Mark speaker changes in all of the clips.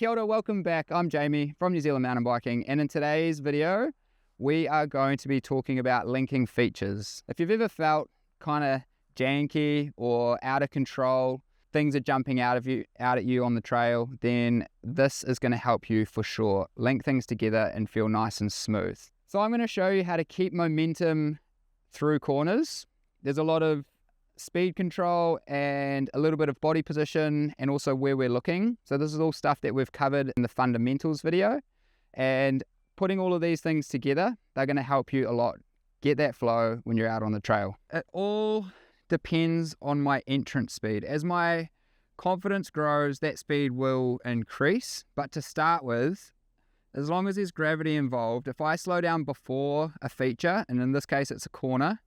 Speaker 1: Kia ora, welcome back. I'm Jamie from New Zealand Mountain Biking, and in today's video, we are going to be talking about linking features. If you've ever felt kind of janky or out of control, things are jumping out at you on the trail, then this is going to help you for sure. Link things together and feel nice and smooth. So I'm going to show you how to keep momentum through corners. There's a lot of speed control and a little bit of body position and also where we're looking. So this is all stuff that we've covered in the fundamentals video, and putting all of these things together, they're going to help you a lot get that flow when you're out on the trail. It all depends on my entrance speed. As my confidence grows, that speed will increase, but to start with, as long as there's gravity involved, if I slow down before a feature, and in this case it's a corner,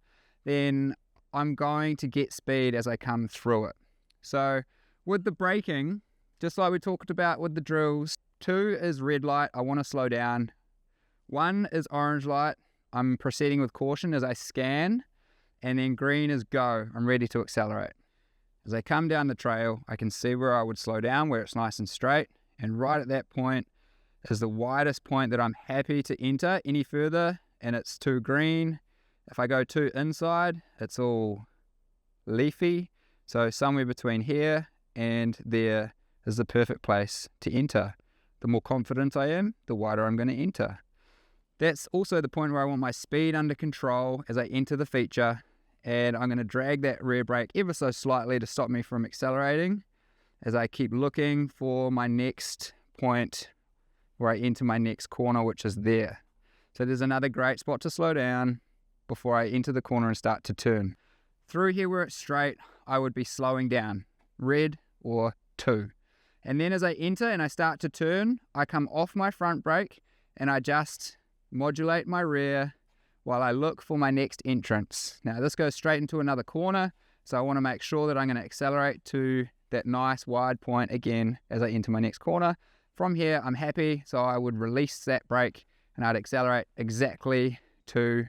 Speaker 1: then I'm going to get speed as I come through it. So with the braking, just like we talked about with the drills, 2 is red light, I want to slow down. 1 is orange light, I'm proceeding with caution as I scan, and then green is go, I'm ready to accelerate. As I come down the trail, I can see where I would slow down, where it's nice and straight, and right at that point is the widest point that I'm happy to enter any further, and it's too green. If I go too inside, it's all leafy. So somewhere between here and there is the perfect place to enter. The more confident I am, the wider I'm going to enter. That's also the point where I want my speed under control as I enter the feature, and I'm going to drag that rear brake ever so slightly to stop me from accelerating as I keep looking for my next point where I enter my next corner, which is there. So there's another great spot to slow down before I enter the corner and start to turn. Through here where it's straight, I would be slowing down, red or 2. And then as I enter and I start to turn, I come off my front brake and I just modulate my rear while I look for my next entrance. Now this goes straight into another corner, so I want to make sure that I'm going to accelerate to that nice wide point again as I enter my next corner. From here, I'm happy, so I would release that brake and I'd accelerate exactly to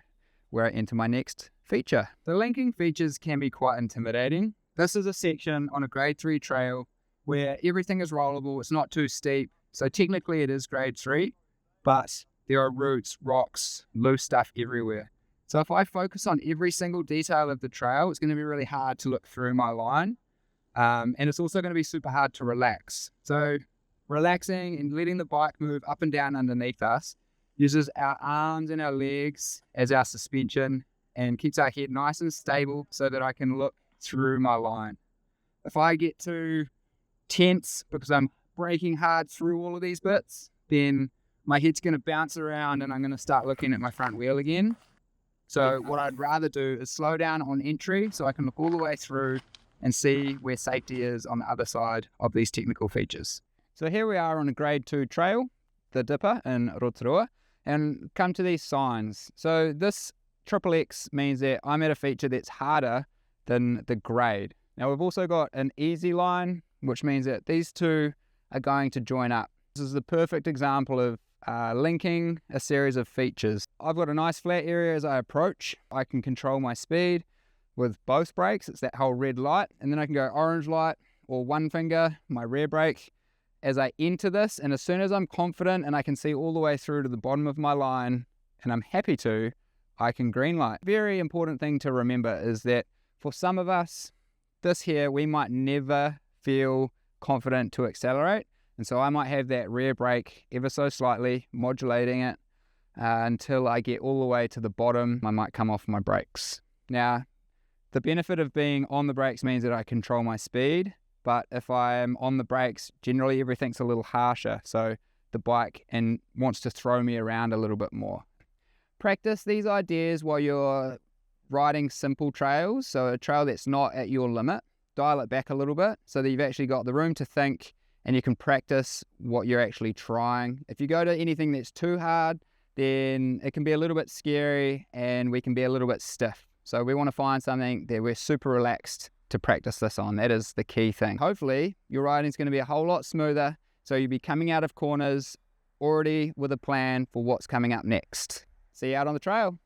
Speaker 1: where I enter my next feature. The linking features can be quite intimidating. This is a section on a grade 3 trail where everything is rollable, it's not too steep, so technically it is grade 3, but there are roots, rocks, loose stuff everywhere. So if I focus on every single detail of the trail, it's going to be really hard to look through my line, and it's also going to be super hard to relax. So relaxing and letting the bike move up and down underneath us uses our arms and our legs as our suspension and keeps our head nice and stable so that I can look through my line. If I get too tense because I'm braking hard through all of these bits, then my head's going to bounce around and I'm going to start looking at my front wheel again. So what I'd rather do is slow down on entry so I can look all the way through and see where safety is on the other side of these technical features. So here we are on a grade 2 trail, the Dipper in Rotorua, and come to these signs. So this XXX means that I'm at a feature that's harder than the grade. Now we've also got an easy line, which means that these two are going to join up. This is the perfect example of linking a series of features. I've got a nice flat area as I approach. I can control my speed with both brakes. It's that whole red light, and then I can go orange light or one finger, my rear brake, as I enter this, and as soon as I'm confident and I can see all the way through to the bottom of my line, and I'm happy to, I can green light. Very important thing to remember is that for some of us, this here, we might never feel confident to accelerate, and so I might have that rear brake ever so slightly, modulating it until I get all the way to the bottom. I might come off my brakes. Now, the benefit of being on the brakes means that I control my speed, but if I'm on the brakes, generally everything's a little harsher, so the bike wants to throw me around a little bit more. Practice these ideas while you're riding simple trails, so a trail that's not at your limit. Dial it back a little bit so that you've actually got the room to think and you can practice what you're actually trying. If you go to anything that's too hard, then it can be a little bit scary and we can be a little bit stiff. So we want to find something that we're super relaxed to practice this on. That is the key thing. Hopefully your riding is going to be a whole lot smoother, so you'll be coming out of corners already with a plan for what's coming up next. See you out on the trail.